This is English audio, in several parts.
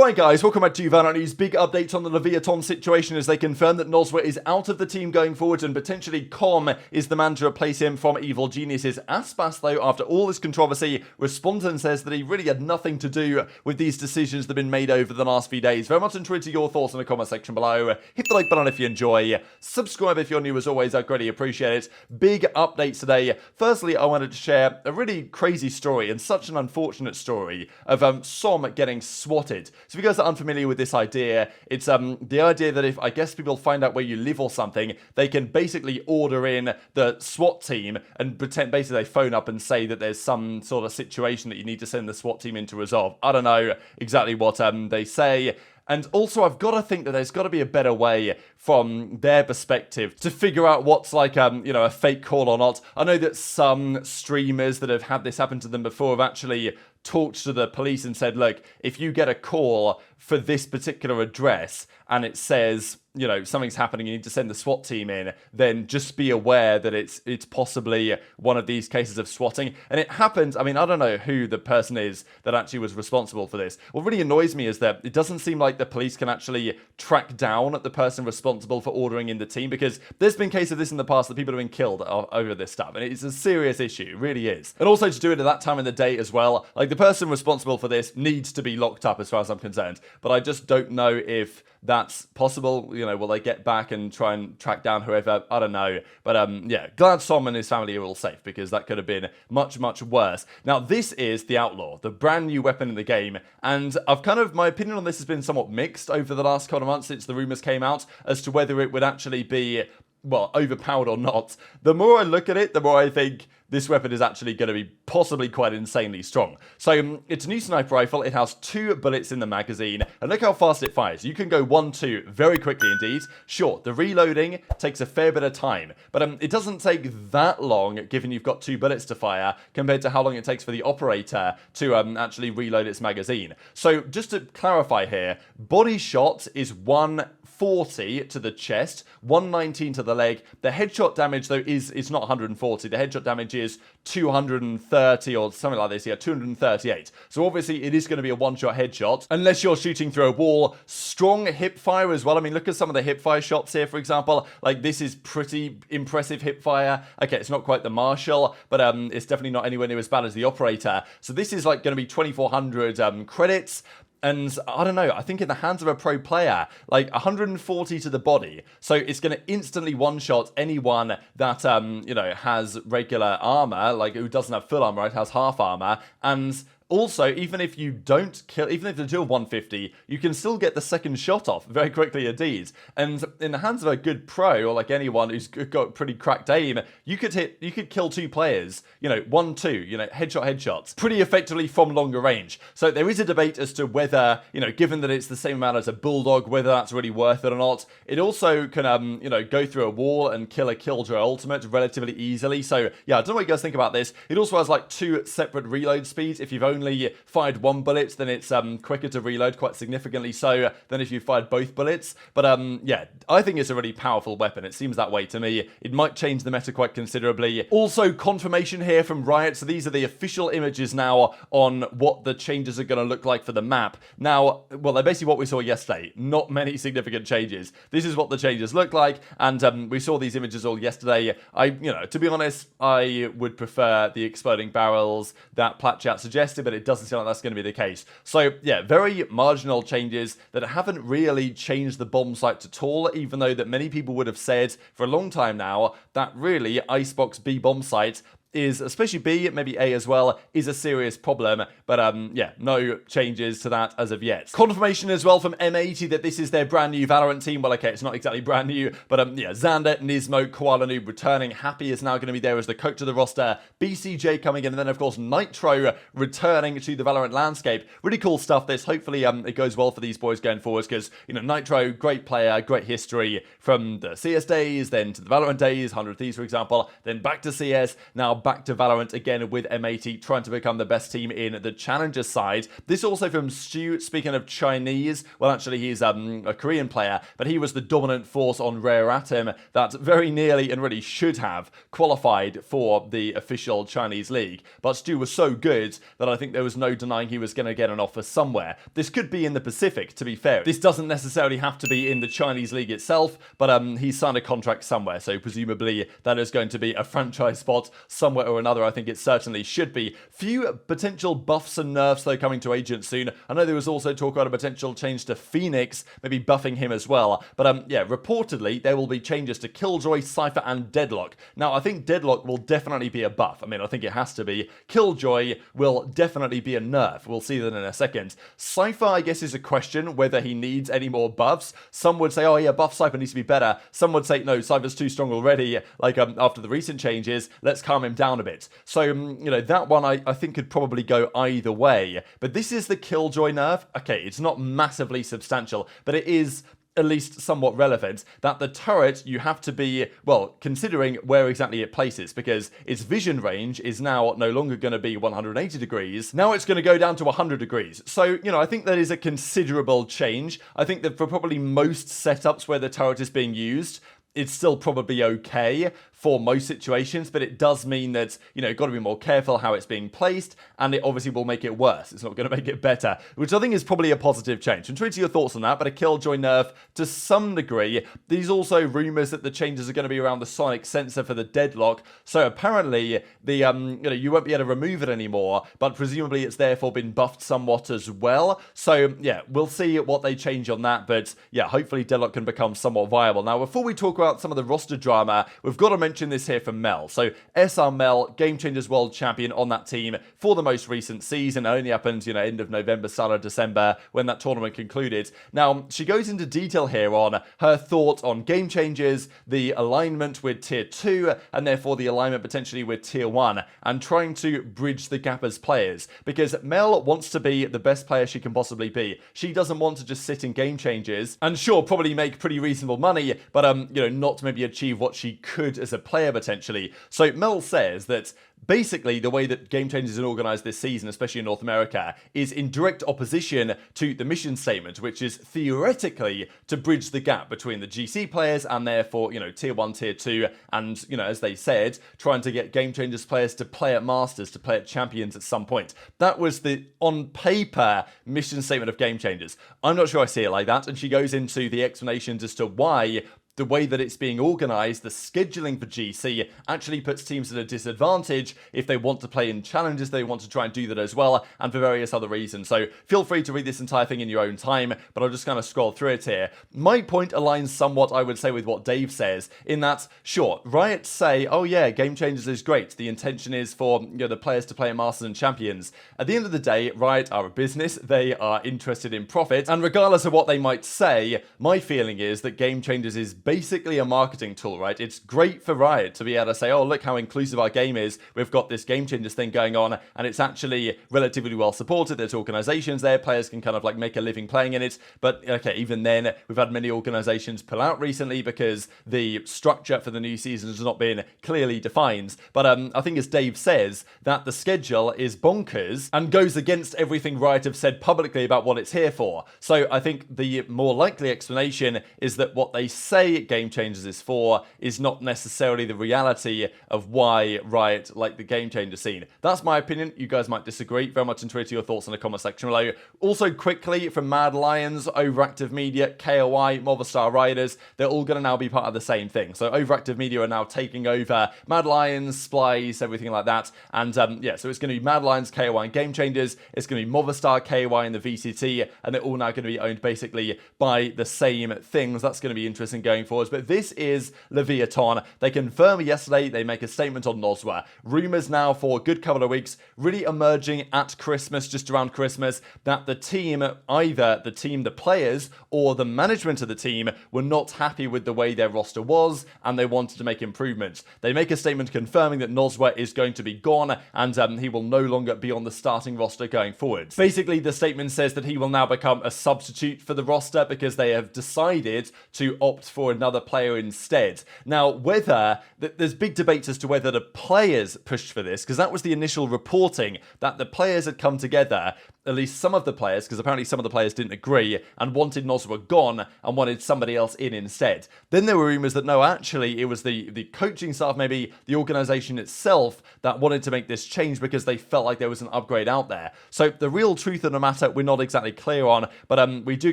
Alright guys, welcome back to VALORANT News. Big update on the Leviathan situation as they confirm that Noswa is out of the team going forward and potentially Com is the man to replace him from Evil Genius's. Aspas though, after all this controversy, responds and says that he really had nothing to do with these decisions that have been made over the last few days. Very much intrigued to your thoughts in the comment section below. Hit the like button if you enjoy. Subscribe if you're new as always, I'd greatly appreciate it. Big updates today. Firstly, I wanted to share a really crazy story and such an unfortunate story of Som getting swatted. So if you guys are unfamiliar with this idea, it's the idea that if, I guess, people find out where you live or something, they can basically order in the SWAT team and pretend, basically they phone up and say that there's some sort of situation that you need to send the SWAT team in to resolve. I don't know exactly what they say. And also, I've got to think that there's got to be a better way from their perspective to figure out what's like, a fake call or not. I know that some streamers that have had this happen to them before have actually talked to the police and said, look, if you get a call for this particular address and it says, you know, something's happening, you need to send the SWAT team in, then just be aware that it's possibly one of these cases of swatting. And it happened, I mean, I don't know who the person is that actually was responsible for this. What really annoys me is that it doesn't seem like the police can actually track down the person responsible for ordering in the team, because there's been cases of this in the past that people have been killed over this stuff, and it's a serious issue, it really is. And also to do it at that time of the day as well, like the person responsible for this needs to be locked up as far as I'm concerned, but I just don't know if that's possible. You know, will they get back and try and track down whoever? I don't know. But yeah, glad Som and his family are all safe, because that could have been much, much worse. Now, this is the Outlaw, the brand new weapon in the game. And my opinion on this has been somewhat mixed over the last couple of months since the rumors came out as to whether it would actually be, well, overpowered or not. The more I look at it, the more I think this weapon is actually going to be possibly quite insanely strong. So it's a new sniper rifle. It has 2 bullets in the magazine, and look how fast it fires. You can go 1-2 very quickly indeed. Sure, the reloading takes a fair bit of time, but it doesn't take that long given you've got 2 bullets to fire compared to how long it takes for the operator to actually reload its magazine. So just to clarify here, body shot is 140 to the chest, 119 to the leg. The headshot damage though is not 140. The headshot damage is 230 or something like this, yeah, 238. So obviously it is going to be a one-shot headshot, unless you're shooting through a wall. Strong hip fire as well. I mean, look at some of the hip fire shots here, for example. Like, this is pretty impressive hip fire. Okay, it's not quite the Marshall, but it's definitely not anywhere near as bad as the operator. So this is like going to be 2,400 credits. And I don't know, I think in the hands of a pro player, like 140 to the body. So it's going to instantly one-shot anyone that, has regular armor, like who doesn't have full armor, right, has half armor. And also, even if you don't kill, even if they do 150, you can still get the second shot off very quickly indeed. And in the hands of a good pro, or like anyone who's got pretty cracked aim, you could kill 2 players, 1-2, headshots, pretty effectively from longer range. So there is a debate as to whether, given that it's the same amount as a bulldog, whether that's really worth it or not. It also can, go through a wall and kill a Killjoy ultimate relatively easily. So yeah, I don't know what you guys think about this. It also has like 2 separate reload speeds. If you've only fired 1 bullet, then it's quicker to reload, quite significantly so than if you fired both bullets. But yeah, I think it's a really powerful weapon. It seems that way to me. It might change the meta quite considerably. Also, confirmation here from Riot. So these are the official images now on what the changes are going to look like for the map. Now, well, they're basically what we saw yesterday. Not many significant changes. This is what the changes look like, and we saw these images all yesterday. To be honest, I would prefer the exploding barrels that Platchat suggested, but it doesn't seem like that's going to be the case. So yeah, very marginal changes that haven't really changed the bomb sight at all, even though that many people would have said for a long time now that really Icebox B bomb sight is, especially B, maybe A as well, is a serious problem. But yeah, no changes to that as of yet. Confirmation as well from M80 that this is their brand new Valorant team. Well, okay, it's not exactly brand new, but yeah, Xander, Nismo, Koala Noob returning. Happy is now going to be there as the coach of the roster. BCJ coming in, and then of course Nitro returning to the Valorant landscape. Really cool stuff this. Hopefully it goes well for these boys going forwards, because Nitro, great player, great history from the CS days, then to the Valorant days, 100 Thieves for example, then back to CS, now back to Valorant again with M80, trying to become the best team in the Challenger side. This also from Stu, speaking of Chinese, well actually he's a Korean player, but he was the dominant force on Rare Atom that very nearly and really should have qualified for the official Chinese league. But Stu was so good that I think there was no denying he was going to get an offer somewhere. This could be in the Pacific, to be fair. This doesn't necessarily have to be in the Chinese league itself, but he's signed a contract somewhere, so presumably that is going to be a franchise spot somewhere or another. I think it certainly should be. Few potential buffs and nerfs though coming to Agent soon. I know there was also talk about a potential change to Phoenix, maybe buffing him as well. But yeah, reportedly there will be changes to Killjoy, Cypher and Deadlock. Now I think Deadlock will definitely be a buff. I mean, I think it has to be. Killjoy will definitely be a nerf. We'll see that in a second. Cypher, I guess, is a question whether he needs any more buffs. Some would say, oh yeah, buff Cypher needs to be better. Some would say, no, Cypher's too strong already, like after the recent changes, let's calm him down a bit. So, you know, that one I think could probably go either way. But this is the Killjoy nerf. Okay, it's not massively substantial, but it is at least somewhat relevant, that the turret, you have to be, well, considering where exactly it places, because its vision range is now no longer going to be 180 degrees. Now it's going to go down to 100 degrees. So, you know, I think that is a considerable change. I think that for probably most setups where the turret is being used, it's still probably okay for most situations, but it does mean that, you know, you've got to be more careful how it's being placed, and it obviously will make it worse. It's not going to make it better, which I think is probably a positive change. And tweet your thoughts on that, but a Killjoy nerf to some degree. These also rumours that the changes are going to be around the sonic sensor for the Deadlock, so apparently the, you know, you won't be able to remove it anymore, but presumably it's therefore been buffed somewhat as well. So yeah, we'll see what they change on that, but yeah, hopefully Deadlock can become somewhat viable. Now, before we talk about some of the roster drama, we've got to mention this here from Mel. So SR Mel, Game Changers World Champion on that team for the most recent season. It only happened, you know, end of November, start of December when that tournament concluded. Now, she goes into detail here on her thoughts on Game Changers, the alignment with Tier 2, and therefore the alignment potentially with Tier 1, and trying to bridge the gap as players. Because Mel wants to be the best player she can possibly be. She doesn't want to just sit in Game Changers and sure, probably make pretty reasonable money, but you know, not maybe achieve what she could as a player potentially. So Mel says that basically the way that Game Changers is organised this season, especially in North America, is in direct opposition to the mission statement, which is theoretically to bridge the gap between the GC players and therefore, you know, Tier 1, Tier 2, and, you know, as they said, trying to get Game Changers players to play at Masters, to play at Champions at some point. That was the, on paper, mission statement of Game Changers. I'm not sure I see it like that, and she goes into the explanations as to why the way that it's being organised, the scheduling for GC, actually puts teams at a disadvantage if they want to play in challenges, they want to try and do that as well, and for various other reasons. So feel free to read this entire thing in your own time, but I'll just kind of scroll through it here. My point aligns somewhat, I would say, with what Dave says, in that, sure, Riot say, oh yeah, Game Changers is great, the intention is for, you know, the players to play at Masters and Champions. At the end of the day, Riot are a business, they are interested in profit, and regardless of what they might say, my feeling is that Game Changers is basically a marketing tool, right? It's great for Riot to be able to say, oh, look how inclusive our game is. We've got this Game Changers thing going on, and it's actually relatively well supported. There's organizations there. Players can kind of like make a living playing in it. But okay, even then, we've had many organizations pull out recently because the structure for the new season has not been clearly defined. But I think, as Dave says, that the schedule is bonkers and goes against everything Riot have said publicly about what it's here for. So I think the more likely explanation is that what they say Game Changers is for is not necessarily the reality of why Riot like the Game Changer scene. That's my opinion. You guys might disagree. Very much enjoy your thoughts in the comment section below. Also, quickly, from Mad Lions, Overactive Media, KOI, Movistar Riders, they're all going to now be part of the same thing. So Overactive Media are now taking over Mad Lions, Splice, everything like that. And yeah, so it's going to be Mad Lions, KOI, and Game Changers. It's going to be Movistar, KOI, and the VCT, and they're all now going to be owned basically by the same things. That's going to be interesting going forward. But this is Leviathan. They confirmed yesterday, they make a statement on Noswa. Rumours now for a good couple of weeks, really emerging at Christmas, just around Christmas, that the team, either the team, the players, or the management of the team were not happy with the way their roster was, and they wanted to make improvements. They make a statement confirming that Noswa is going to be gone, and he will no longer be on the starting roster going forward. Basically, the statement says that he will now become a substitute for the roster because they have decided to opt for another player instead. Now, whether there's big debates as to whether the players pushed for this, because that was the initial reporting, that the players had come together, at least some of the players, because apparently some of the players didn't agree and wanted Nosra gone and wanted somebody else in instead. Then there were rumors that no, actually it was the coaching staff, maybe the organization itself, that wanted to make this change because they felt like there was an upgrade out there. So the real truth of the matter we're not exactly clear on, but we do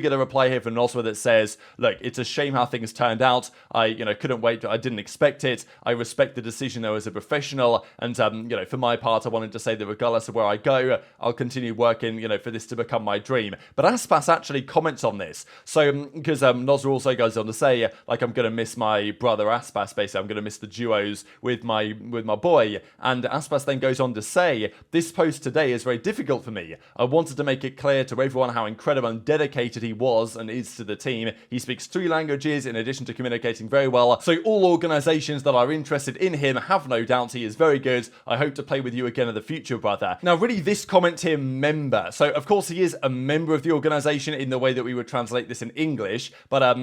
get a reply here from Nosra that says, look, it's a shame how things turned out. I couldn't wait, I didn't expect it. I respect the decision though as a professional, and for my part, I wanted to say that regardless of where I go, I'll continue working for this to become my dream. But Aspas actually comments on this. So, because Nosra also goes on to say, like, I'm going to miss my brother Aspas, basically. I'm going to miss the duos with my boy. And Aspas then goes on to say, this post today is very difficult for me. I wanted to make it clear to everyone how incredible and dedicated he was and is to the team. He speaks 3 languages in addition to communicating very well. So all organizations that are interested in him have no doubt he is very good. I hope to play with you again in the future, brother. Now, really, this comment here, member. So, of course, he is a member of the organization in the way that we would translate this in English. But,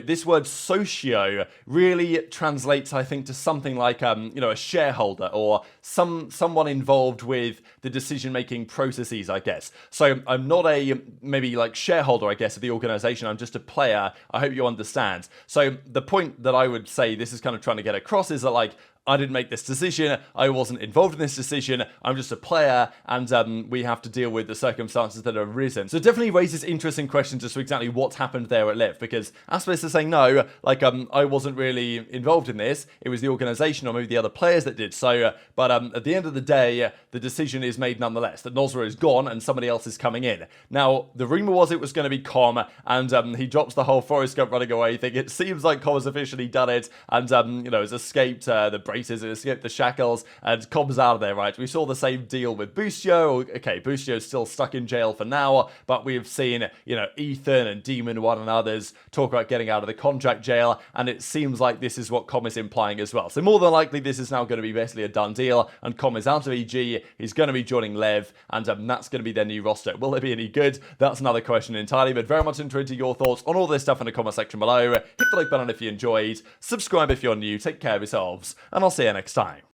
this word socio really translates, I think, to something like, a shareholder or someone involved with the decision-making processes, I guess. So, I'm not a, maybe, like, shareholder, I guess, of the organization. I'm just a player. I hope you understand. So, the point that I would say this is kind of trying to get across is that, like, I didn't make this decision, I wasn't involved in this decision, I'm just a player, and we have to deal with the circumstances that have arisen. So it definitely raises interesting questions as to exactly what happened there at LEV, because Aspas is saying, no, like, I wasn't really involved in this, it was the organisation or maybe the other players that did so, but at the end of the day, the decision is made nonetheless, that Nosra is gone and somebody else is coming in. Now, the rumour was it was going to be Com, and he drops the whole Forrest Gump running away thing. It seems like Com has officially done it, and, has escaped the braces and escaped the shackles, and Com's out of there, right? We saw the same deal with Boostio. Okay, Boostio's still stuck in jail for now, but we've seen, Ethan and Demon One and others talk about getting out of the contract jail, and it seems like this is what Com is implying as well. So more than likely, this is now going to be basically a done deal, and Com is out of EG, he's going to be joining LEV, and that's going to be their new roster. Will it be any good? That's another question entirely, but very much interested in your thoughts on all this stuff in the comment section below. Hit the like button if you enjoyed, subscribe if you're new, take care of yourselves, and I'll see you next time.